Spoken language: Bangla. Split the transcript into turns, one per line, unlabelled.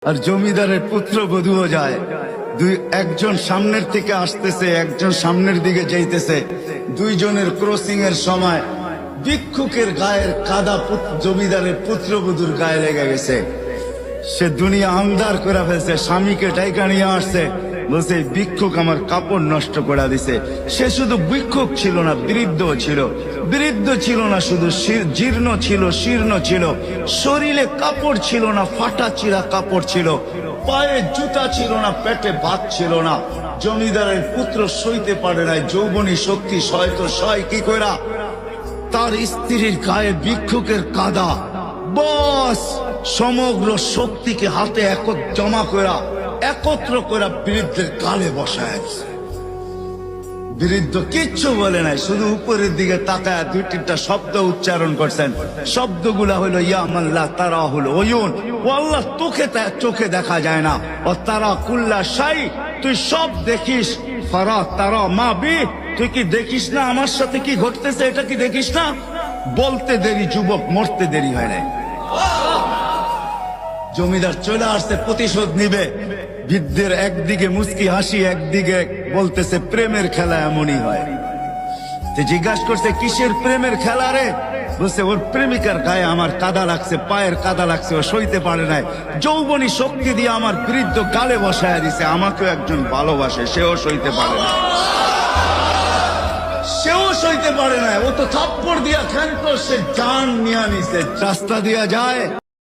আর জমিদারের পুত্রবধূও যায়। একজন সামনের থেকে আসতেছে, একজন সামনের দিকে যাইতেছে। দুইজনের ক্রসিং এর সময় ভিক্ষুকের গায়ের কাদা জমিদারের পুত্রবধূর গায়ে লেগে গেছে। সে দুনিয়া আন্ধার করে ফেলছে, স্বামীকে ডাইকা নিয়ে আসছে, বলছে ভিক্ষুক আমার কাপড় নষ্ট করে দিছে। সে শুধু ভিক্ষুক ছিল না, বৃদ্ধ ছিল। বৃদ্ধ ছিল না শুধু, জীর্ণ ছিল, শীর্ণ ছিল। শরীরে কাপড় ছিল না, ফাটা চিরা কাপড় ছিল। পায়ে জুতা ছিল না, পেটে ভাত ছিল না। জমিদারের পুত্র সইতে পারে নাই, যৌবনী শক্তি সয় তো সয় কি কইরা। তার স্ত্রীর গায়ে ভিক্ষুকের কাদা, বস সমগ্র শক্তিকে হাতে জমা করা, একত্র করা বৃদ্ধের গালে বসায়। বৃদ্ধ কিচ্ছু বলে নাই, শুধু উপরের দিকে তাকায় দুই তিনটা শব্দ উচ্চারণ করছেন। শব্দগুলা হলো ইয়া মাল্লাহ তারা হলো ওয়ুন, ও আল্লাহ চোখে দেখা যায় না। ও তারা কুল্লা শাই, তুই সব দেখিস। ফারা তারা মা বি, তুই কি দেখিস না আমার সাথে কি ঘটতেছে, এটা কি দেখিস না? বলতে দেরি যুবক, মরতে দেরি হয় নাই। জমিদার চলে আসছে, প্রতিশোধ নিবে। বৃদ্ধের একদিকে মুস্কি হাসি, একদিকে বলতেছে প্রেমের খেলা এমনই হয়। জিজ্ঞাসা করছে কিসের প্রেমের খেলা রে? বলছে ওর প্রেমিকার গায়ে আমার কাদা লাগছে, পায়ের কাদা লাগছে, ও সইতে পারে নাই। যৌবনী শক্তি দিয়ে আমার বৃদ্ধ গালে বসায় দিছে। আমাকেও একজন ভালোবাসে, সেও সইতে পারে না, সেও সইতে পারে না। ও তো থাপ্পড় দিয়া ক্ষান্ত, সে জান নিয়ে নিছে। রাস্তা দিয়া যায়।